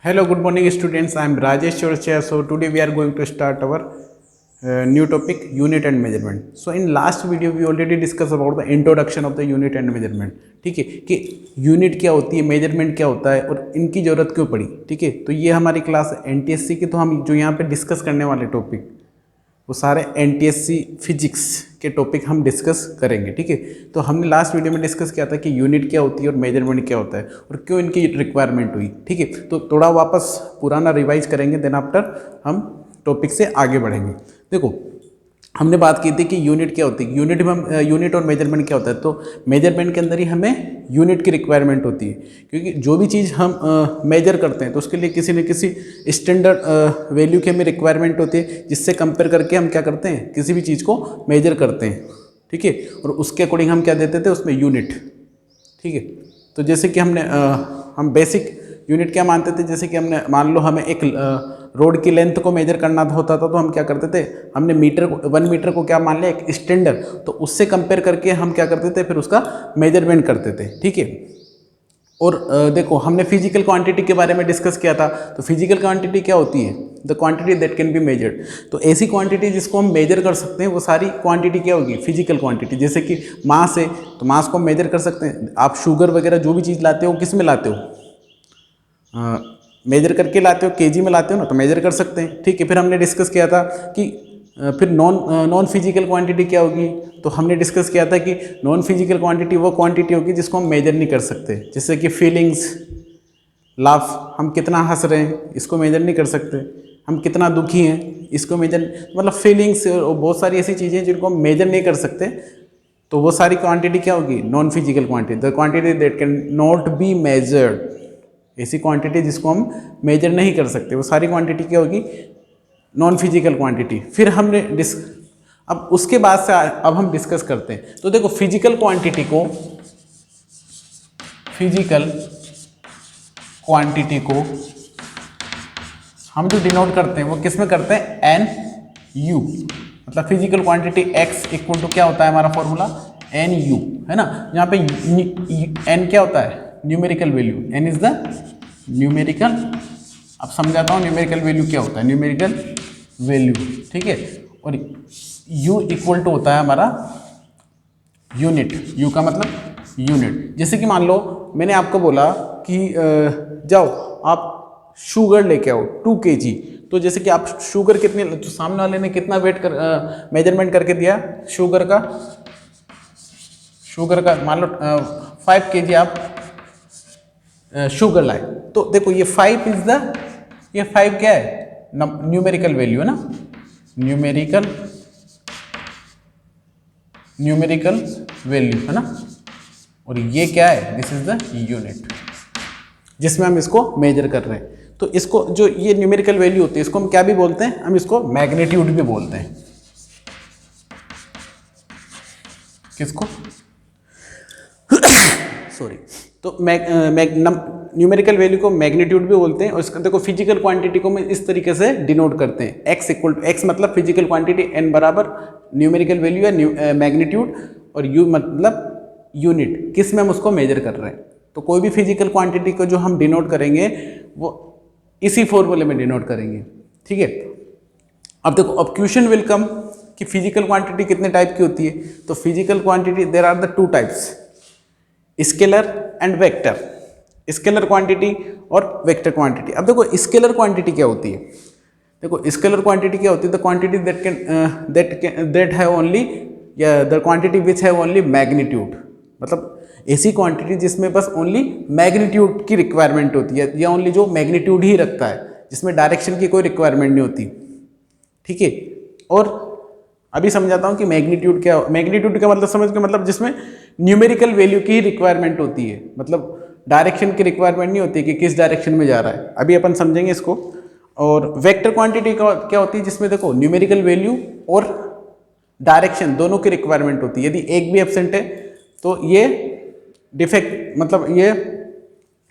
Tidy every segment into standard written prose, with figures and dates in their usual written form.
Hello, good morning, students. I am Rajesh Chorchia. So today we are going to start our new topic, unit and measurement. So in last video we already discussed about the introduction of the unit and measurement. ठीक है कि unit क्या होती है, measurement क्या होता है और इनकी ज़रूरत क्यों पड़ी. ठीक है, तो ये हमारी क्लास NTSC की. तो हम जो यहाँ पे डिस्कस करने वाले टॉपिक वो सारे NTSC फिजिक्स के टॉपिक हम डिस्कस करेंगे. ठीक है, तो हमने लास्ट वीडियो में डिस्कस किया था कि यूनिट क्या होती है और मेजरमेंट क्या होता है और क्यों इनकी रिक्वायरमेंट हुई. ठीक है, तो थोड़ा वापस पुराना रिवाइज करेंगे, देन आफ्टर हम टॉपिक से आगे बढ़ेंगे. देखो, हमने बात की थी कि यूनिट क्या होती है, यूनिट में यूनिट और मेजरमेंट क्या होता है. तो मेजरमेंट के अंदर ही हमें यूनिट की रिक्वायरमेंट होती है, क्योंकि जो भी चीज़ हम मेजर करते हैं तो उसके लिए किसी न किसी स्टैंडर्ड वैल्यू की हमें रिक्वायरमेंट होती है, जिससे कंपेयर करके हम क्या करते हैं, किसी भी चीज़ को मेजर करते हैं. ठीक है, और उसके अकॉर्डिंग हम क्या देते थे उसमें, यूनिट. ठीक है, तो जैसे कि हम बेसिक यूनिट क्या मानते थे, जैसे कि हमने मान लो हमें एक रोड की लेंथ को मेजर करना होता था, तो हम क्या करते थे, हमने मीटर को 1 मीटर को क्या मान लिया, एक स्टैंडर्ड, तो उससे कंपेयर करके हम क्या करते थे, फिर उसका मेजरमेंट करते थे. ठीक है, और देखो हमने फिजिकल क्वांटिटी के बारे में डिस्कस किया था. तो फिजिकल क्वांटिटी क्या होती है, the quantity that can be measured. तो ऐसी क्वांटिटी जिसको हम मेजर कर सकते हैं वो सारी क्वांटिटी क्या होगी, फिजिकल क्वांटिटी. जैसे कि मास है तो मास को हम मेजर कर सकते हैं. आप शुगर वगैरह जो भी चीज़ लाते हो किस में लाते हो, मेजर करके लाते हो, केजी में लाते हो ना, तो मेजर कर सकते हैं. ठीक है, फिर हमने डिस्कस किया था कि फिर नॉन फिजिकल क्वांटिटी क्या होगी. तो हमने डिस्कस किया था कि नॉन फिजिकल क्वांटिटी वो क्वांटिटी होगी जिसको हम मेजर नहीं कर सकते. जैसे कि फीलिंग्स, लाफ, हम कितना हंस रहे हैं इसको मेजर नहीं कर सकते. हम कितना दुखी हैं इसको मेजर, मतलब फीलिंग्स और बहुत सारी ऐसी चीज़ें जिनको हम मेजर नहीं कर सकते. तो वो सारी क्वांटिटी क्या होगी, non physical quantity. The quantity that can not be measured, ऐसी क्वांटिटी जिसको हम मेजर नहीं कर सकते, वो सारी क्वांटिटी क्या होगी, नॉन फिजिकल क्वांटिटी. फिर हमने अब उसके बाद से अब हम डिस्कस करते हैं. तो देखो, फिजिकल क्वांटिटी को हम जो डिनोट करते हैं वो किस में करते हैं, NU. मतलब physical quantity x equal to क्या होता है हमारा फॉर्मूला, NU, है ना. यहाँ पे n क्या होता है, numerical value. n is the numerical, अब समझाता हूँ न्यूमेरिकल वैल्यू क्या होता है, न्यूमेरिकल वैल्यू. ठीक है, और u इक्वल टू होता है हमारा यूनिट. u का मतलब यूनिट. जैसे कि मान लो मैंने आपको बोला कि जाओ आप शुगर लेके आओ 2 kg. तो जैसे कि आप शुगर कितने, तो सामने वाले ने कितना वेट कर मेजरमेंट करके दिया शुगर का मान लो 5 kg आप शुगर लाए. तो देखो ये 5 इज द, ये 5 क्या है, न्यूमेरिकल वैल्यू है ना, न्यूमेरिकल वैल्यू है ना. और ये क्या है, दिस इज द यूनिट जिसमें हम इसको मेजर कर रहे हैं. तो इसको जो ये न्यूमेरिकल वैल्यू होती है इसको हम क्या भी बोलते हैं, हम इसको मैग्नीट्यूड भी बोलते हैं. किसको, सॉरी, तो न्यूमेरिकल वैल्यू को मैग्नीट्यूड भी बोलते हैं. और इसका देखो फिजिकल क्वांटिटी को मैं इस तरीके से डिनोट करते हैं, x इक्वल टू, x मतलब फिजिकल क्वांटिटी, n बराबर न्यूमेरिकल वैल्यू है मैग्नीट्यूड, और u मतलब यूनिट, किस में हम उसको मेजर कर रहे हैं. तो कोई भी फिजिकल क्वांटिटी को जो हम डिनोट करेंगे वो इसी फॉर्मूले में डिनोट करेंगे. ठीक है, अब देखो, अब क्वेश्चन विल कम कि फिजिकल क्वांटिटी कितने टाइप की होती है. तो physical quantity there are the 2 types, scalar and vector. Scalar quantity और वेक्टर क्वांटिटी. अब देखो स्केलर क्वांटिटी क्या होती है, देखो स्केलर क्वांटिटी क्या होती है, the quantity that have only, the quantity which have only magnitude. मतलब ऐसी क्वांटिटी जिसमें बस ओनली मैग्नीट्यूड की रिक्वायरमेंट होती है, या ओनली जो मैग्नीट्यूड ही रखता है, जिसमें डायरेक्शन की कोई रिक्वायरमेंट नहीं होती. ठीक है, और अभी समझाता हूँ कि मैग्नीट्यूड क्या, मैग्नीट्यूड का मतलब समझ के, मतलब जिसमें न्यूमेरिकल वैल्यू की रिक्वायरमेंट होती है, मतलब डायरेक्शन की रिक्वायरमेंट नहीं होती कि किस डायरेक्शन में जा रहा है. अभी अपन समझेंगे इसको. और वेक्टर क्वांटिटी क्या होती है, जिसमें देखो न्यूमेरिकल वैल्यू और डायरेक्शन दोनों की रिक्वायरमेंट होती है. यदि एक भी एब्सेंट है तो ये डिफेक्ट, मतलब ये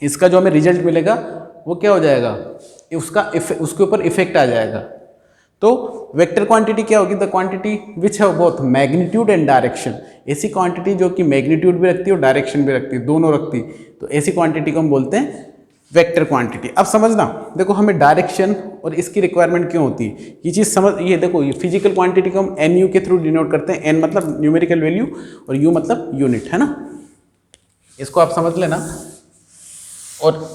इसका जो हमें रिजल्ट मिलेगा वो क्या हो जाएगा, उसके ऊपर इफेक्ट आ जाएगा. तो वेक्टर क्वांटिटी क्या होगी, the quantity which have both magnitude and direction. ऐसी क्वांटिटी जो कि मैग्नीट्यूड भी रखती है और डायरेक्शन भी रखती है, दोनों रखती है. तो ऐसी क्वांटिटी को हम बोलते हैं वेक्टर क्वांटिटी। अब समझना, देखो हमें डायरेक्शन और इसकी रिक्वायरमेंट क्यों होती है ये चीज़ समझ, ये देखो ये फिजिकल क्वांटिटी को हम एन यू के थ्रू डिनोट करते हैं, एन मतलब न्यूमेरिकल वैल्यू और यू मतलब यूनिट, है ना, इसको आप समझ लेना। और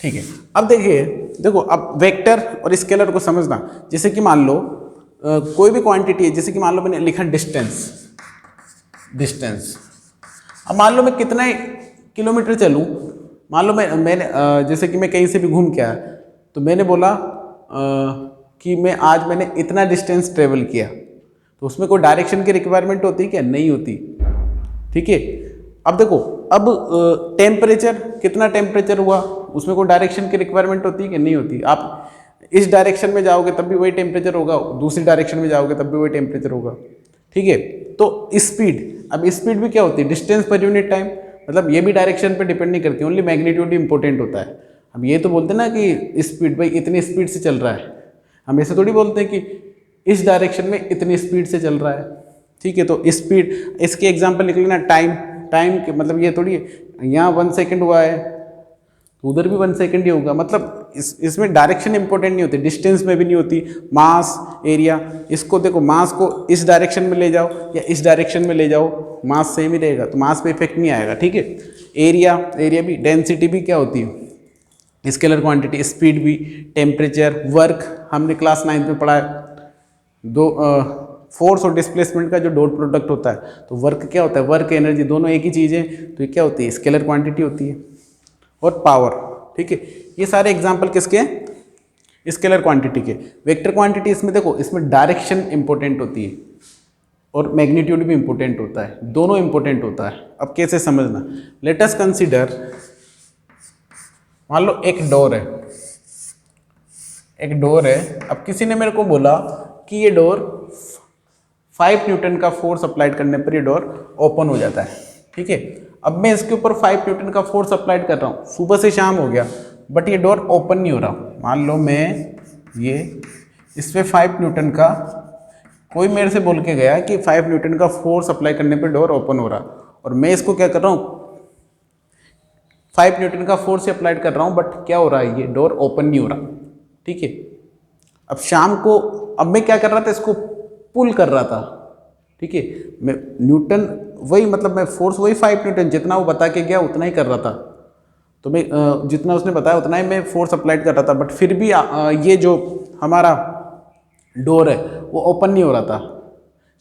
ठीक है, अब देखिए, देखो अब वेक्टर और स्केलर को समझना, जैसे कि मान लो कोई भी क्वांटिटी है, जैसे कि मान लो मैंने लिखा डिस्टेंस, डिस्टेंस। अब मान लो मैं कितना किलोमीटर चलूँ, मान लो मैंने जैसे कि मैं कहीं से भी घूम के आया, तो मैंने बोला कि मैंने इतना डिस्टेंस ट्रेवल किया, तो उसमें कोई डायरेक्शन की रिक्वायरमेंट होती है क्या? नहीं होती, ठीक है। अब देखो, अब टेम्परेचर, कितना टेम्परेचर हुआ, उसमें कोई डायरेक्शन की रिक्वायरमेंट होती है कि नहीं होती? आप इस डायरेक्शन में जाओगे तब भी वही टेम्परेचर होगा, दूसरी डायरेक्शन में जाओगे तब भी वही टेम्परेचर होगा, ठीक है। तो स्पीड, अब स्पीड भी क्या होती है? डिस्टेंस पर यूनिट टाइम, मतलब ये भी डायरेक्शन पे डिपेंड नहीं करती, ओनली मैग्नीट्यूड इंपॉर्टेंट होता है। अब ये तो बोलते हैं ना कि स्पीड, भाई इतनी स्पीड से चल रहा है, हम ऐसे थोड़ी बोलते हैं कि इस डायरेक्शन में इतनी स्पीड से चल रहा है, ठीक है। तो स्पीड, इसके एग्जाम्पल लिख लेना, टाइम, टाइम के मतलब ये थोड़ी यहाँ 1 सेकेंड हुआ है तो उधर भी 1 सेकेंड ही होगा, मतलब इसमें डायरेक्शन इंपॉर्टेंट नहीं होती, डिस्टेंस में भी नहीं होती, मास, एरिया। इसको देखो, मास को इस डायरेक्शन में ले जाओ या इस डायरेक्शन में ले जाओ, मास सेम ही रहेगा, तो मास पे इफेक्ट नहीं आएगा, ठीक है। एरिया, एरिया भी, डेंसिटी भी क्या होती है? Scalar quantity. स्पीड भी, टेम्परेचर, वर्क, हमने क्लास 9th में पढ़ा है, दो फोर्स और डिस्प्लेसमेंट का जो डॉट प्रोडक्ट होता है, तो वर्क क्या होता है? वर्क, एनर्जी, दोनों एक ही चीज़ है, तो ये क्या होती है? स्केलर क्वांटिटी होती है। और पावर, ठीक है। ये सारे एग्जांपल किसके हैं? स्केलर क्वांटिटी के। वेक्टर क्वांटिटी, इसमें देखो, इसमें डायरेक्शन इंपॉर्टेंट होती है और मैग्नीट्यूड भी इंपॉर्टेंट होता है, दोनों इंपॉर्टेंट होता है। अब कैसे समझना, लेट अस कंसीडर, मान लो एक डोर है, एक डोर है। अब किसी ने मेरे को बोला कि ये डोर 5 न्यूटन का फोर्स अप्लाइड करने पर ये डोर ओपन हो जाता है, ठीक है। अब मैं इसके ऊपर 5 न्यूटन का फोर्स अप्लाइड कर रहा हूँ, सुबह से शाम हो गया, बट ये डोर ओपन नहीं हो रहा। मान लो मैं ये इस पर 5 न्यूटन का, कोई मेरे से बोल के गया कि 5 न्यूटन का फोर्स अप्लाई करने पे डोर ओपन हो रहा, और मैं इसको क्या कर रहा हूँ, 5 न्यूटन का फोर्स से अप्लाइड कर रहा हूँ, बट क्या हो रहा है, ये डोर ओपन नहीं हो रहा, ठीक है। अब शाम को, अब मैं क्या कर रहा था, इसको पुल कर रहा था, ठीक है। मैं न्यूटन वही, मतलब मैं फोर्स वही 5 न्यूटन, जितना वो बता के गया उतना ही कर रहा था, तो मैं जितना उसने बताया उतना ही मैं फोर्स अप्लाइड कर रहा था, बट फिर भी ये जो हमारा डोर है वो ओपन नहीं हो रहा था।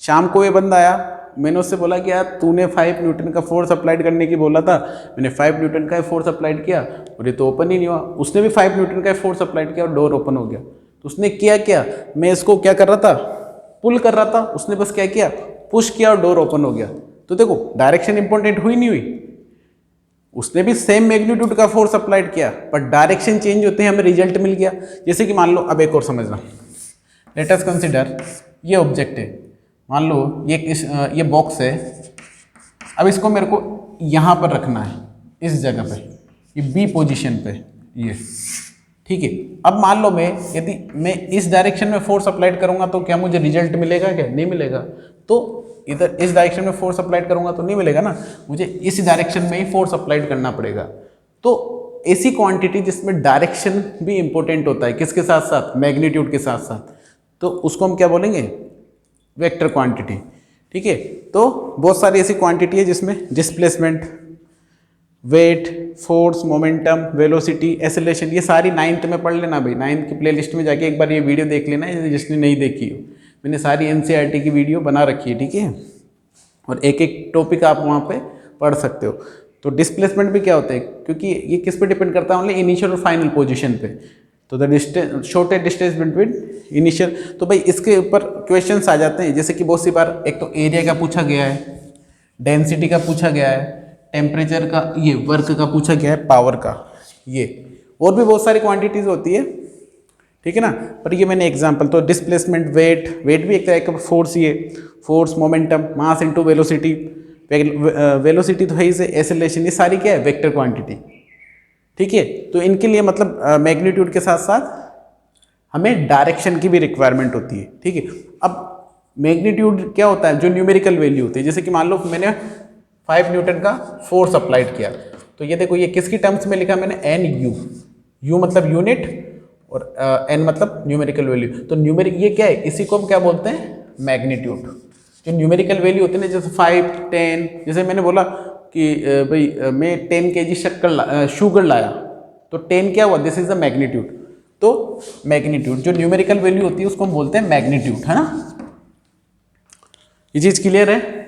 शाम को ये बंदा आया, मैंने उससे बोला कि यार तूने 5 न्यूटन का फोर्स अप्लाइड करने की बोला था, मैंने 5 न्यूटन का फोर्स अप्लाइड किया और ये तो ओपन ही नहीं हुआ। उसने भी 5 न्यूटन का फोर्स अप्लाइड किया और डोर ओपन हो गया। तो उसने क्या, मैं इसको क्या कर रहा था, पुल कर रहा था, उसने बस क्या किया, पुश किया और डोर ओपन हो गया। तो देखो डायरेक्शन इंपॉर्टेंट हुई नहीं हुई, उसने भी सेम मैग्नीट्यूड का फोर्स अप्लाइड किया, बट डायरेक्शन चेंज होते हैं, हमें रिजल्ट मिल गया। जैसे कि मान लो, अब एक और समझना, लेट अस कंसिडर ये ऑब्जेक्ट है, मान लो ये बॉक्स है। अब इसको मेरे को यहाँ पर रखना है, इस जगह पे, ये बी पोजीशन पे, ये ठीक है। अब मान लो यदि मैं इस डायरेक्शन में फोर्स अप्लाइड करूंगा तो क्या मुझे रिजल्ट मिलेगा? क्या नहीं मिलेगा। तो इधर इस डायरेक्शन में फोर्स अप्लाइड करूंगा तो नहीं मिलेगा ना, मुझे इस डायरेक्शन में ही फोर्स अप्लाइड करना पड़ेगा। तो ऐसी क्वांटिटी जिसमें डायरेक्शन भी इंपॉर्टेंट होता है, किसके साथ साथ, मैग्नीट्यूड के साथ साथ, तो उसको हम क्या बोलेंगे, वेक्टर क्वांटिटी, ठीक है। तो बहुत सारी ऐसी क्वांटिटी है जिसमें displacement, weight, force, momentum, velocity, acceleration, ये सारी 9th में पढ़ लेना भाई। 9th की प्लेलिस्ट में जाके एक बार ये वीडियो देख लेना जिसने नहीं देखी हो, मैंने सारी NCERT की वीडियो बना रखी है, ठीक है। और एक एक टॉपिक आप वहाँ पे पढ़ सकते हो। तो डिस्प्लेसमेंट भी क्या होता है, क्योंकि ये किस पे डिपेंड करता है, ओनली इनिशियल और फाइनल पोजीशन पे। तो the distance, shortest distance between initial, तो भाई इसके ऊपर क्वेश्चंस आ जाते हैं, जैसे कि बहुत सी बार एक तो एरिया का पूछा गया है, डेंसिटी का पूछा गया है, टेम्परेचर का, ये वर्क का पूछा गया है, पावर का, ये और भी बहुत सारी क्वांटिटीज होती है, ठीक है ना। पर ये मैंने एग्जांपल, तो डिस्प्लेसमेंट, वेट भी एक तरह का फोर्स, ये force, momentum, mass into velocity, velocity तो है ही से, एक्सेलरेशन, ये सारी क्या है, वेक्टर क्वांटिटी, ठीक है। तो इनके लिए मतलब मैग्नीट्यूड के साथ साथ हमें डायरेक्शन की भी रिक्वायरमेंट होती है, ठीक है। अब मैग्नीट्यूड क्या होता है, जो न्यूमेरिकल वैल्यू होती है, जैसे कि मान लो मैंने 5 न्यूटन का फोर्स अप्लाइड किया, तो ये देखो ये किसकी टर्म्स में लिखा मैंने, एन यू, यू मतलब यूनिट और एन मतलब न्यूमेरिकल वैल्यू। तो न्यूमेरिक ये क्या है, इसी को हम क्या बोलते हैं, मैग्नीट्यूड। जो न्यूमेरिकल वैल्यू होती है ना, जैसे 5, 10, जैसे मैंने बोला कि भाई मैं 10 kg शुगर लाया, तो 10 क्या हुआ, दिस इज द मैग्नीट्यूड। तो मैग्नीट्यूड जो न्यूमेरिकल वैल्यू होती है उसको हम बोलते हैं मैग्नीट्यूड, है ना। ये चीज क्लियर है।